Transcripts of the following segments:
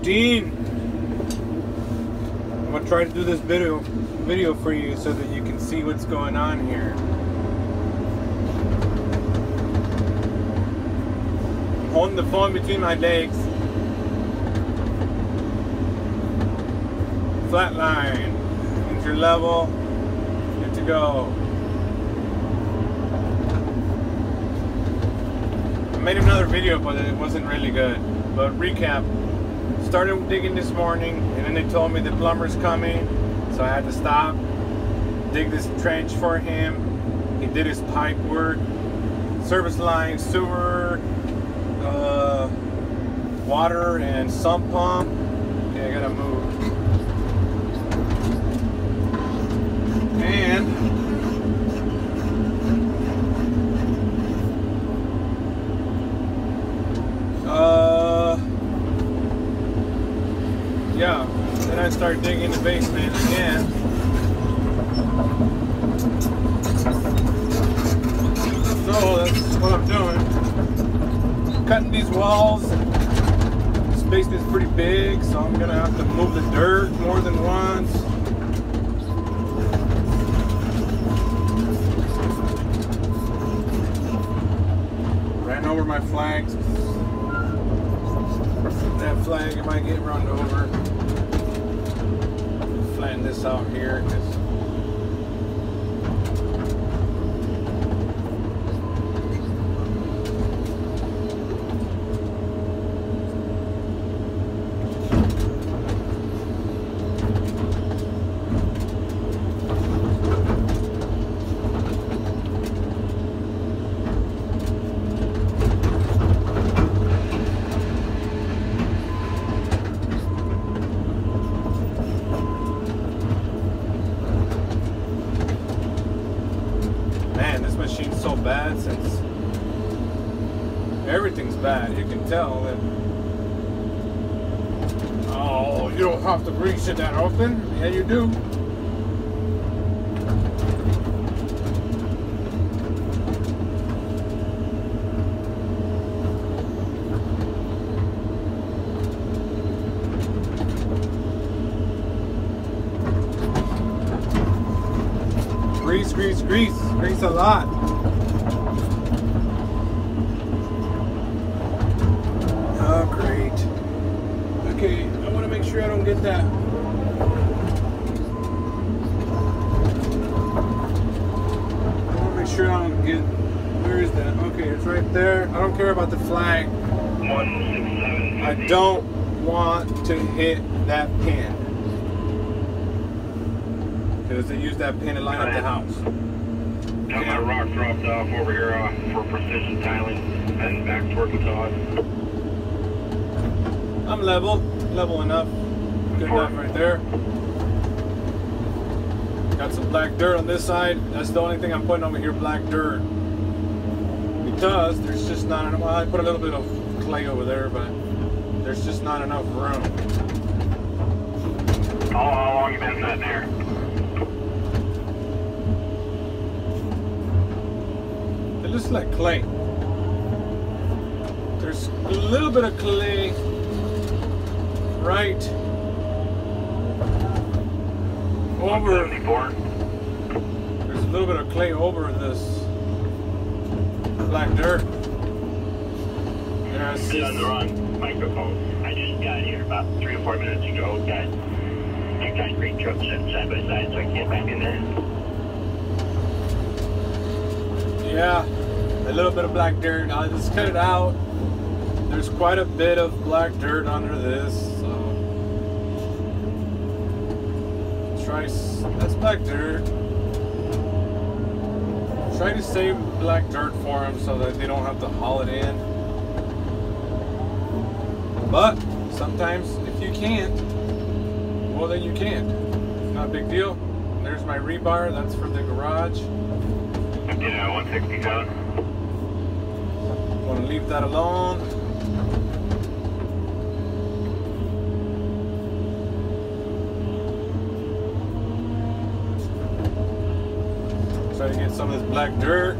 routine. I'm gonna try to do this video for you so that you can see what's going on here. I'm holding the phone between my legs. Flat line, interlevel, good to go. I made another video, but it wasn't really good. But recap, started digging this morning, and then they told me the plumber's coming, so I had to stop, dig this trench for him. He did his pipe work, service line, sewer, water, and sump pump. Okay, I gotta move. And yeah, then I started digging the basement again. So that's what I'm doing. Cutting these walls. This basement's pretty big, so I'm gonna have to move the dirt more than once. Ran over my flags. That flag, it might get run over. Flatten this out here. Machine's so bad since everything's bad. You can tell that. Oh, you don't have to grease it that often. Yeah, you do. Grease a lot. Oh, great. Okay, I want to make sure I don't get that. I want to make sure I don't get. Where is that? Okay, it's right there. I don't care about the flag. 167. I don't want to hit that pin. Because they use that pin to line up the house. Got my rock dropped off over here for precision tiling and back towards the Todd. I'm level enough. Good enough right there. Got some black dirt on this side. That's the only thing I'm putting over here, black dirt. Because there's just not enough. Well, I put a little bit of clay over there, but there's just not enough room. How long you been sitting there? It looks like clay. There's a little bit of clay right over. There's a little bit of clay over this black dirt. You're on the wrong microphone. I just got here about 3 or 4 minutes ago. Got 2 concrete trucks sitting side by side, so I can't back in there. Yeah, a little bit of black dirt. I'll just cut it out. There's quite a bit of black dirt under this, so that's black dirt. Try to save black dirt for them so that they don't have to haul it in. But sometimes if you can't, well then you can't. Not a big deal. There's my rebar, that's for the garage. Yeah, 167. Want to leave that alone. Try to get some of this black dirt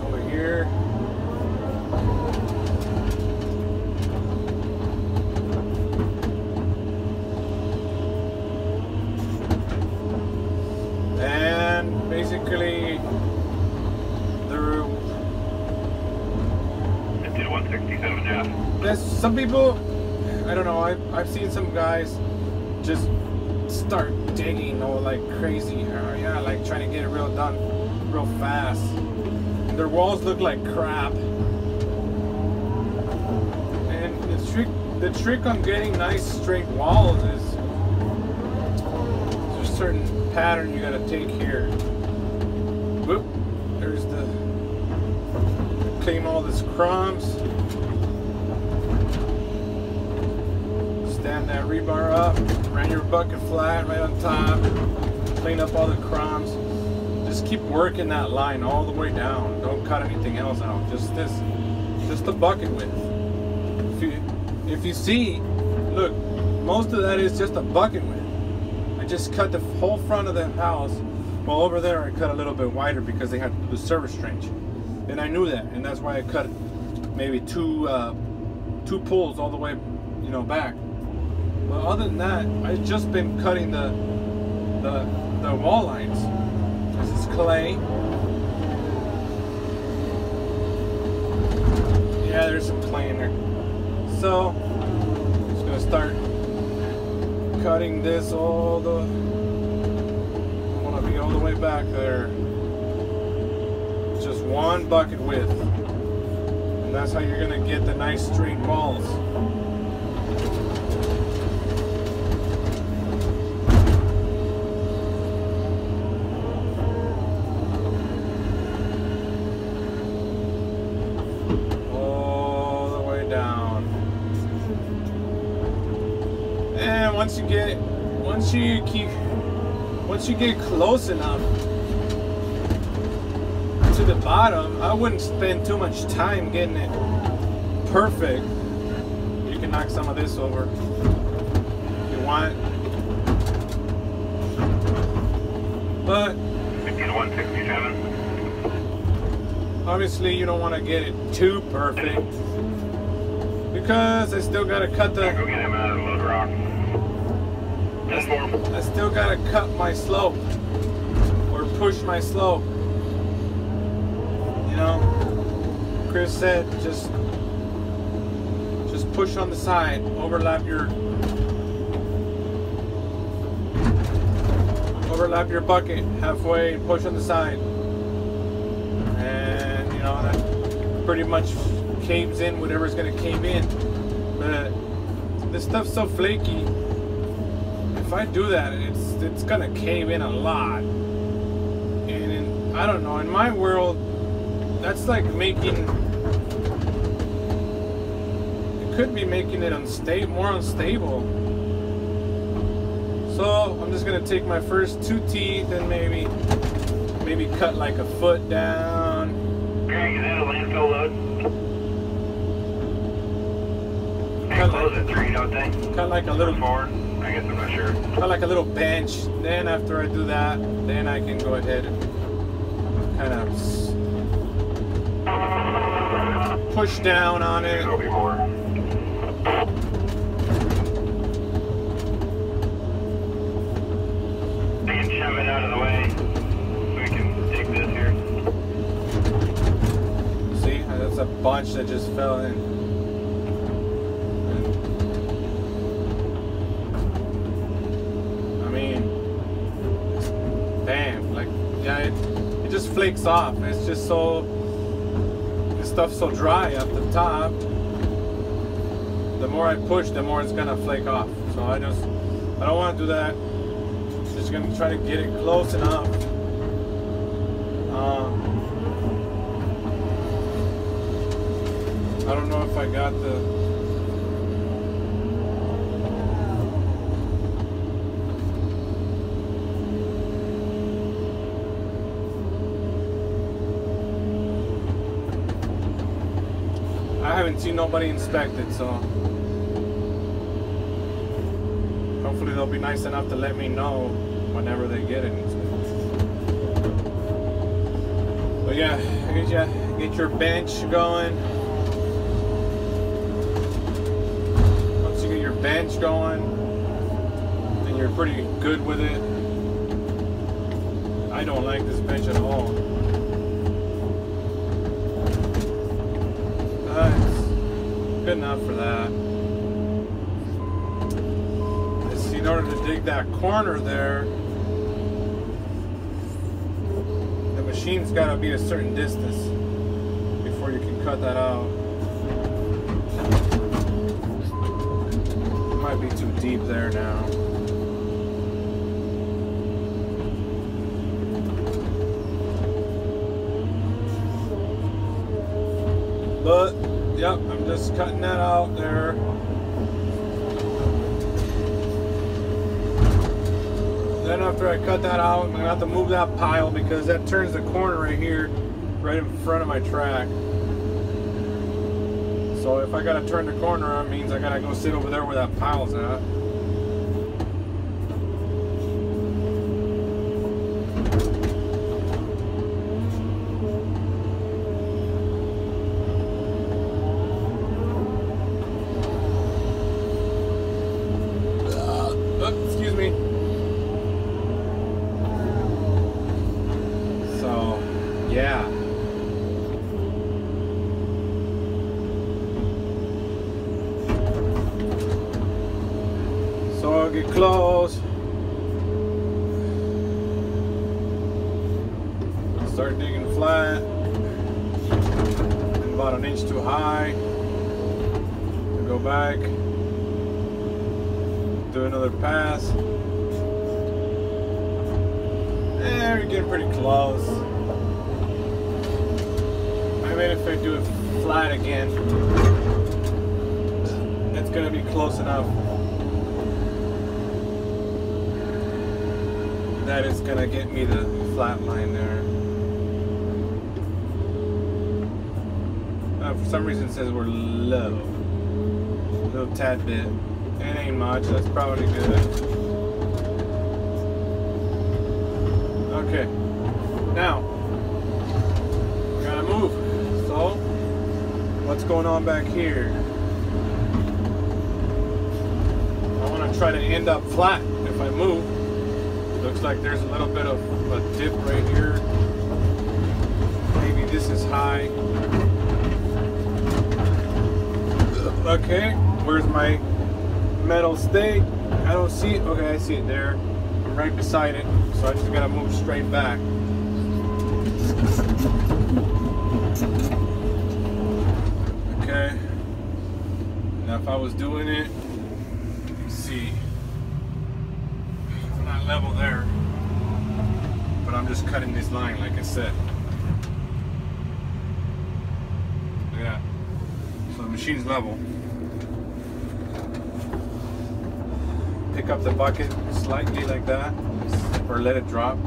over here. 157 Jeff. There's some people, I don't know, I've seen some guys just start digging like crazy. Yeah, like trying to get it real done real fast. Their walls look like crap. And the trick on getting nice straight walls is there's a certain pattern you gotta take here. Whoop, there's the clean all this crumbs. Stand that rebar up, ran your bucket flat right on top, clean up all the crumbs. Just keep working that line all the way down. Don't cut anything else out. Just this, just the bucket width. If you see, look, most of that is just a bucket width. I just cut the whole front of the house. Well, over there I cut a little bit wider because they had to do the service trench, and I knew that, and that's why I cut maybe two pulls all the way, you know, back. But other than that, I've just been cutting the wall lines. This is clay. Yeah, there's some clay in there. So, I'm just gonna start cutting this all the way back there. Just one bucket width. And that's how you're gonna get the nice straight walls. Once you get close enough to the bottom, I wouldn't spend too much time getting it perfect. You can knock some of this over if you want. But 157. Obviously you don't want to get it too perfect because I still gotta cut the Go get him out of the load rock. I still gotta cut my slope or push my slope. You know, Chris said just push on the side, overlap your bucket halfway, push on the side, and you know that pretty much caves in whatever's gonna cave in. But this stuff's so flaky. If I do that, it's gonna cave in a lot, and I don't know. In my world, that's like making. It could be making it more unstable. So I'm just gonna take my first 2 teeth and maybe cut like a foot down. Greg, is that a landfill load? Close at 3, don't they? Cut like a little. 4. I guess I'm not sure. Cut like a little bench. Then after I do that, then I can go ahead and kind of push down on it. There'll be more. I can shove it out of the way so we can dig this here. See, that's a bunch that just fell in. It just flakes off. It's just so, this stuff's so dry up the top. The more I push, the more it's gonna flake off. So I don't want to do that. Just gonna try to get it close enough. I don't know if I got the. I haven't seen nobody inspect it, so hopefully they'll be nice enough to let me know whenever they get it inspected. But yeah, get your bench going. Once you get your bench going, then you're pretty good with it. I don't like this bench at all. good enough for that. Just in order to dig that corner there, the machine's got to be a certain distance before you can cut that out. It might be too deep there now. But, yep, I'm just cutting that out there. Then after I cut that out, I'm going to have to move that pile because that turns the corner right here, right in front of my track. So if I got to turn the corner, that means I got to go sit over there where that pile's at. Excuse me. So, yeah. So I'll get close. Start digging flat. And about an inch too high. Go back. Do another pass. We're getting pretty close. Maybe if I do it flat again, it's gonna be close enough that it's gonna get me the flat line there. For some reason it says we're low. A little tad bit. It ain't much, that's probably good. Okay, now, we gotta move. So, what's going on back here? I wanna try to end up flat if I move. Looks like there's a little bit of a dip right here. Maybe this is high. Okay, where's my metal stake? I don't see it. Okay, I see it there. I'm right beside it, so I just gotta move straight back. Okay. Now if I was doing it, let's see. I'm not level there, but I'm just cutting this line like I said. Look at that. So the machine's level. Pick up the bucket slightly like that, or let it drop.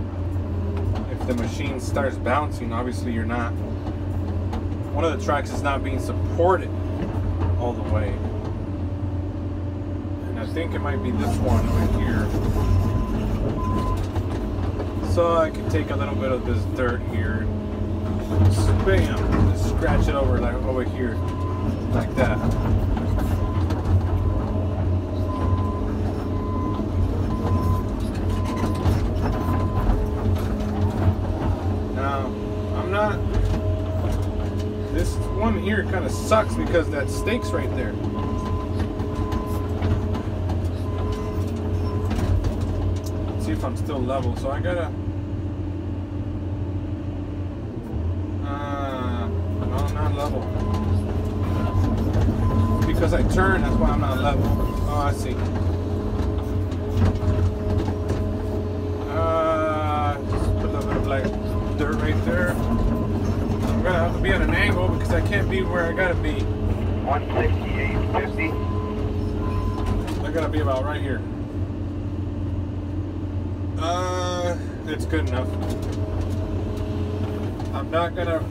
If the machine starts bouncing, obviously you're not. One of the tracks is not being supported all the way. And I think it might be this one right here. So I can take a little bit of this dirt here and bam, just scratch it over like over here, like that. This one here kind of sucks because that stake's right there. Let's see if I'm still level. So I gotta. No, I'm not level. Because I turn, that's why I'm not level. Oh, I see. Just put a little bit of like dirt right there. I'm gonna have to be at an angle because I can't be where I gotta be. 168.50. I gotta be about right here. It's good enough. I'm not gonna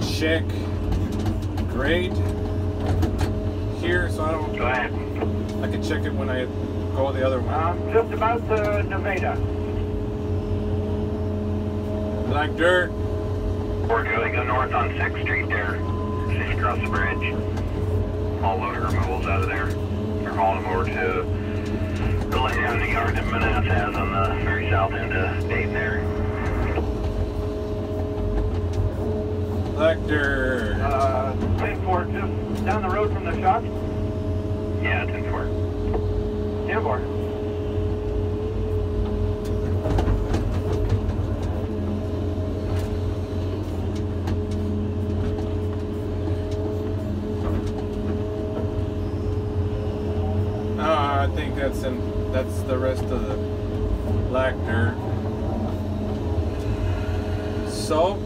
check grade here, so I don't. Go ahead. I can check it when I go the other way. Just about to Nevada. Black dirt. We're going to go north on 6th Street there. Just across the bridge. All loader removals out of there. They're hauling them over to the lay down the yard that Manassas has on the very south end of Dayton there. Black dirt. 1040 10-4, just down the road from the shop? Yeah, 10-4. 10-4. I think that's the rest of the black dirt. So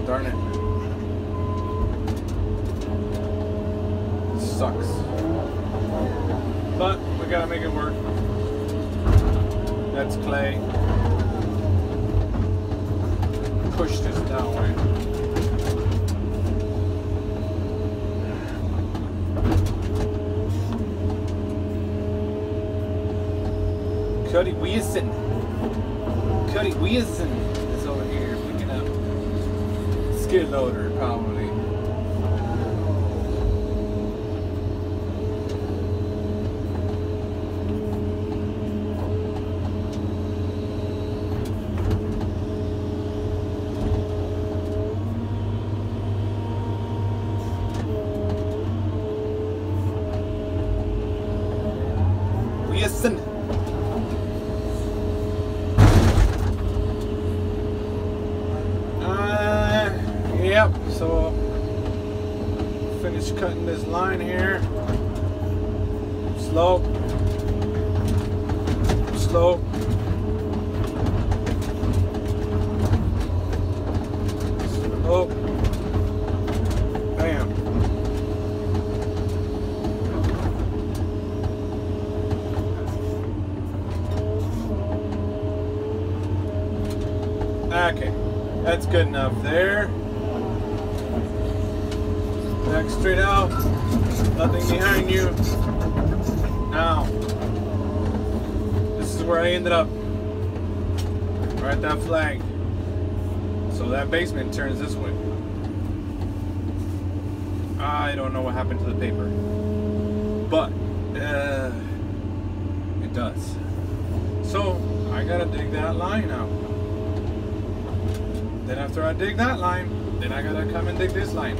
darn it. Sucks. But we gotta make it work. That's clay. Push this that way. Cuddy Wilson is over here picking up skid loader, probably. Wilson. Yep, so finish cutting this line here. Slope. Slope. Slope. Bam. Okay, that's good enough there. Back straight out, nothing behind you. Now, this is where I ended up, right at that flag. So that basement turns this way. I don't know what happened to the paper, but it does. So I gotta dig that line out. Then after I dig that line, then I gotta come and dig this line.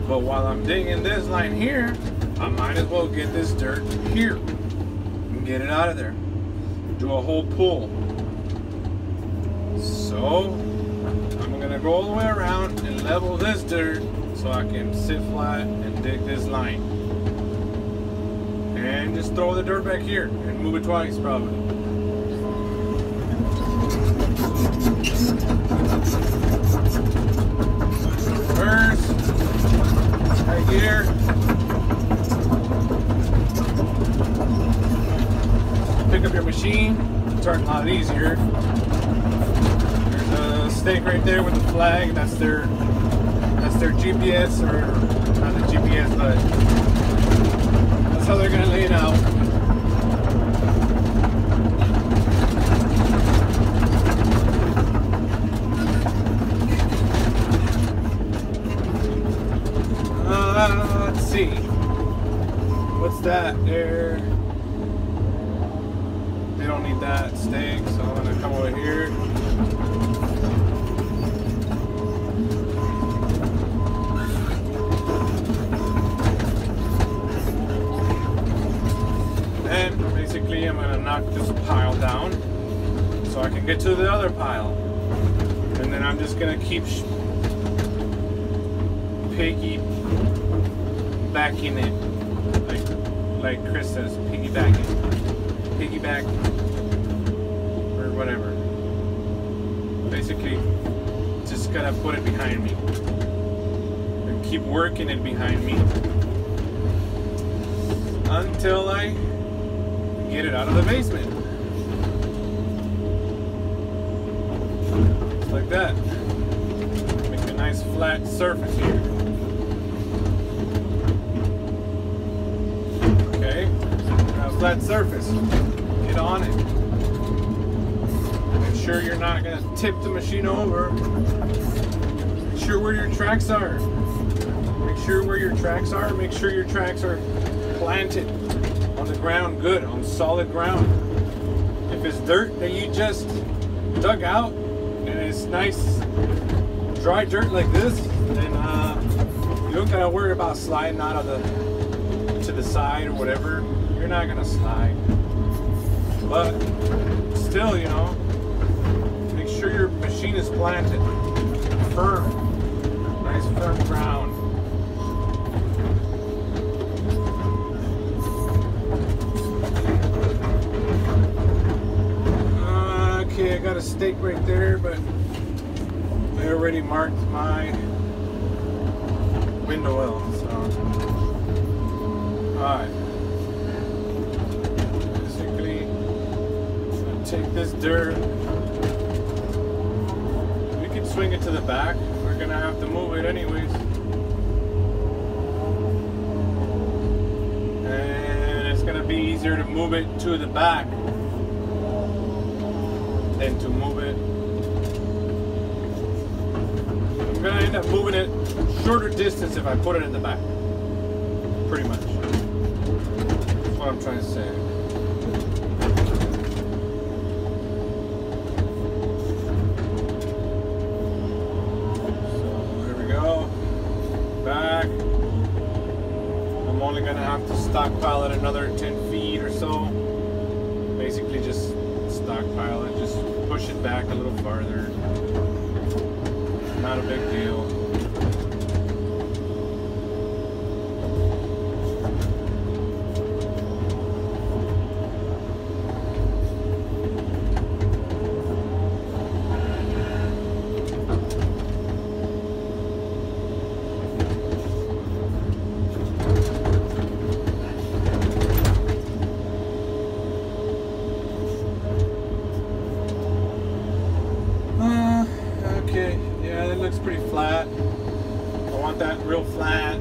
But while I'm digging this line here, I might as well get this dirt here and get it out of there. Do a whole pull. So I'm gonna go all the way around and level this dirt so I can sit flat and dig this line. And just throw the dirt back here and move it twice probably. First, right here. Pick up your machine, turn a lot easier. There's a stake right there with the flag. That's their GPS, or not the GPS, but that's how they're gonna lay it out. Let's see. What's that there? They don't need that stake, so I'm gonna come over here. And basically I'm gonna knock this pile down so I can get to the other pile. And then I'm just gonna keep piggybacking it, like Chris says, piggyback, or whatever. Basically, just gotta put it behind me and keep working it behind me until I get it out of the basement. Just like that. Make a nice flat surface here. Flat surface. Get on it. Make sure you're not going to tip the machine over. Make sure where your tracks are. Make sure where your tracks are. Make sure your tracks are planted on the ground good, on solid ground. If it's dirt that you just dug out, and it's nice dry dirt like this, then you don't gotta worry about sliding out of to the side or whatever. You're not gonna slide, but still, you know, make sure your machine is planted firm, nice firm ground. Okay, I got a stake right there, but I already marked my window well, so alright. Basically, I'm gonna take this dirt. We can swing it to the back. We're gonna have to move it anyways. And it's gonna be easier to move it to the back than to move it. I'm gonna end up moving it shorter distance if I put it in the back. Pretty much. That's what I'm trying to say. So there we go. Back. I'm only gonna have to stockpile it another 10 feet or so. Basically just stockpile it, just push it back a little farther. Not a big deal. Okay, yeah, that looks pretty flat. I want that real flat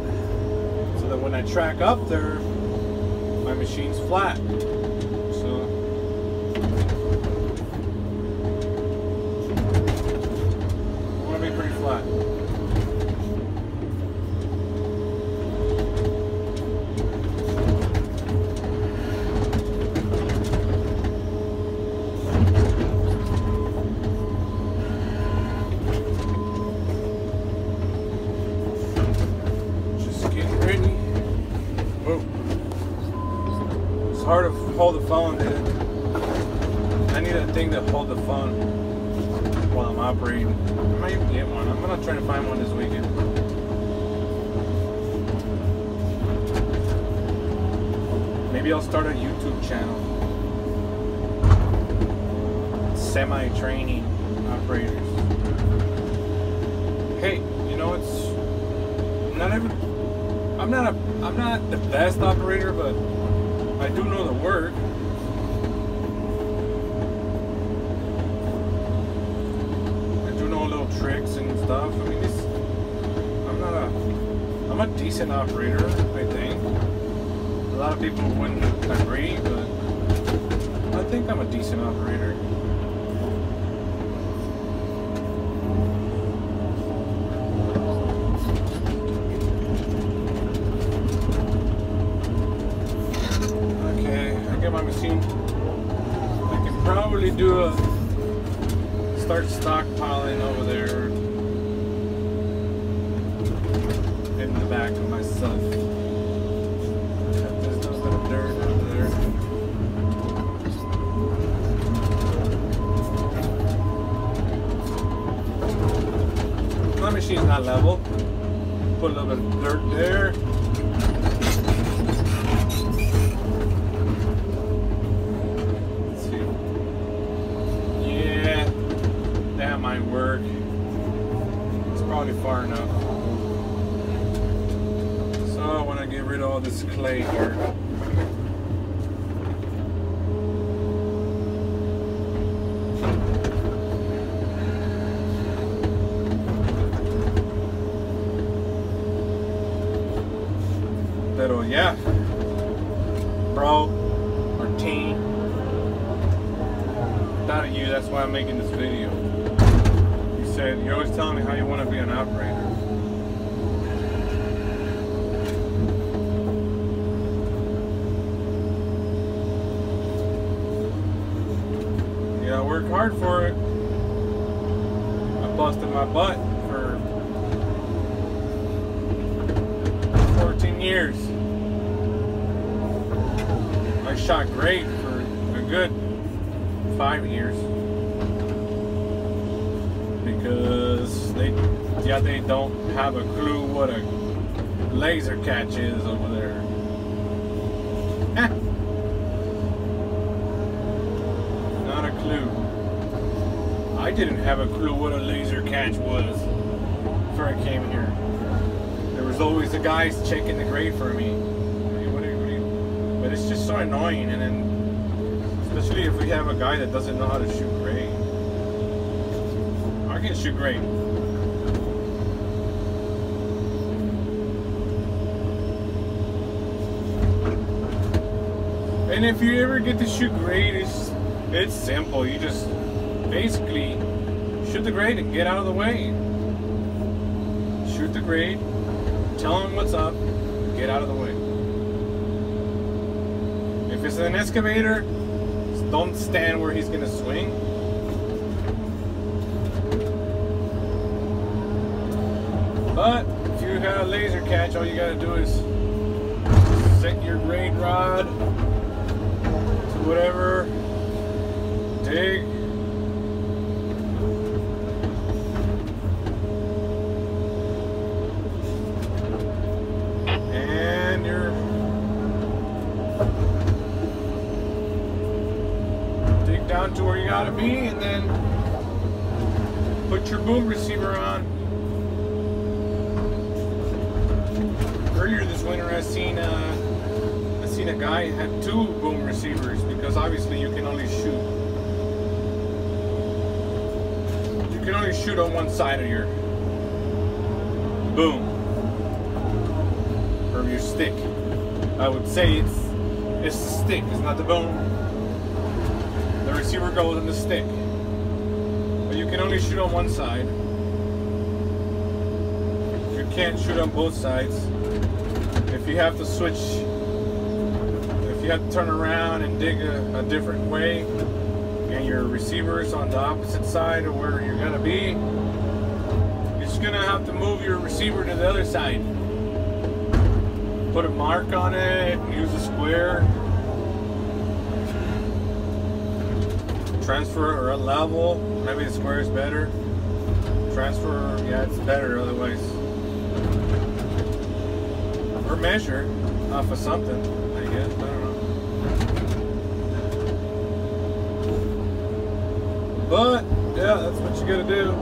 so that when I track up there, my machine's flat. So I want to be pretty flat. It's hard to hold the phone, dude. I need a thing to hold the phone while I'm operating. I might even get one. I'm gonna try to find one this weekend. Maybe I'll start a YouTube channel. Semi-training operators. Hey, you know, I'm not the best operator, but I do know the work. I do know little tricks and stuff. I mean, I'm a decent operator, I think. A lot of people wouldn't agree, but I think I'm a decent operator. My machine, I can probably start stockpiling over there in the back of my stuff. There's no bit of dirt over there. My machine's not level. Put a little bit of dirt there. That might work. It's probably far enough. So I want to get rid of all this clay here. Pero yeah, bro or team, without you, that's why I'm making this video. You're always telling me how you want to be an operator. You gotta work hard for it. busted my butt for 14 years. I shot great for a good 5 years because they don't have a clue what a laser catch is over there. Not a clue. I didn't have a clue what a laser catch was before I came here. There was always the guys checking the grade for me. But it's just so annoying, and then especially if we have a guy that doesn't know how to shoot grade. I can shoot grade. And if you ever get to shoot grade, it's simple. You just basically shoot the grade and get out of the way. Shoot the grade, tell him what's up, get out of the way. If it's an excavator, don't stand where he's gonna swing. But if you have a laser catch, all you gotta do is set your grade rod to whatever, dig, and you're dig down to where you gotta be, and then put your boom receiver on. Earlier this winter, I seen a guy had 2 boom receivers because obviously you can only shoot on one side of your boom or your stick. I would say it's the stick, it's not the boom. The receiver goes on the stick, but you can only shoot on one side. You can't shoot on both sides. If you have to switch, if you have to turn around and dig a different way, and your receiver is on the opposite side of where you're gonna be, you're just gonna have to move your receiver to the other side. Put a mark on it, use a square, transfer or a level. Maybe the square is better. Transfer, yeah, it's better otherwise. Or measure off of something, I guess. I don't know. But yeah, that's what you gotta do.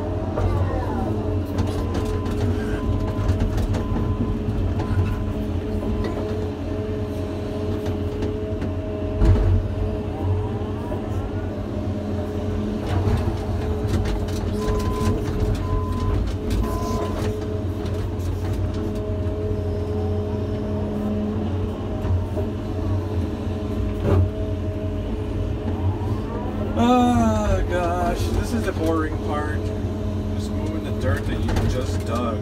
Oh gosh, this is the boring part. Just moving the dirt that you just dug.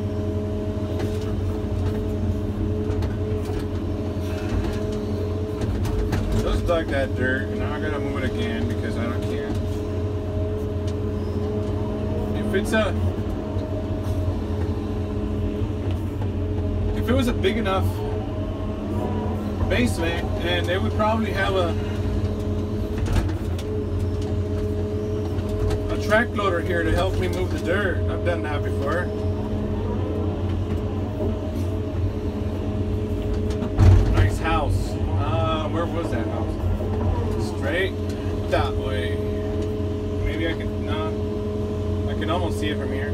Just dug that dirt, and now I gotta move it again because I can't. If it was a big enough basement, and they would probably have a track loader here to help me move the dirt. I've done that before. Nice house. Where was that house? Straight that way. Maybe I can, no. I can almost see it from here.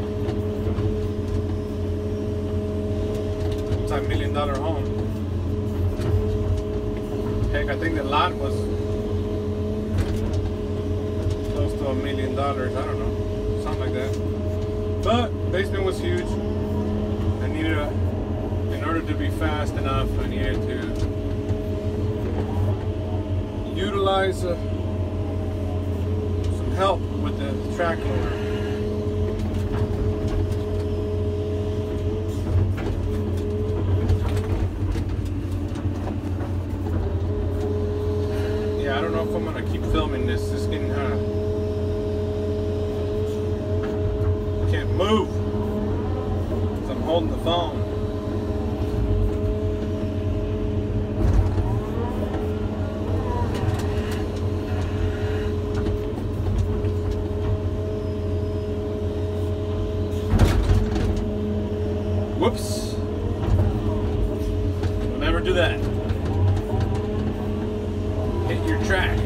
Multi-million-dollar home. Heck, I think the lot was close to $1 million. I don't know, something like that. But basement was huge. I needed in order to be fast enough, I needed to utilize some help with the track loader. Yeah, I don't know if I'm gonna keep filming this. It's getting move. 'Cause I'm holding the phone. Whoops. Don't never do that. Hit your track.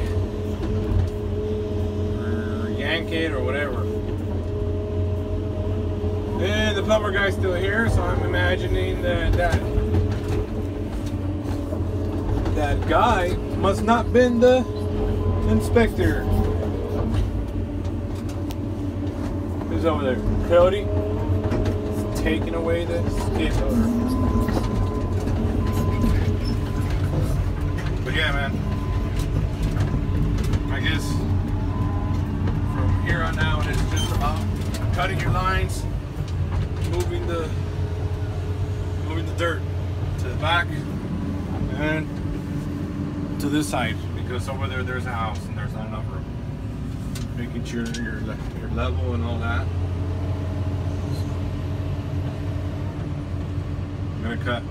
Or yank it or whatever. And the plumber guy's still here, so I'm imagining that that guy must not been the inspector. Who's over there? Cody? Taking away the skid loader. But yeah, man. I guess from here on out it's just about cutting your lines, moving the dirt to the back and to this side, because over there's a house and there's not enough room. Making sure you're level and all that. I'm gonna cut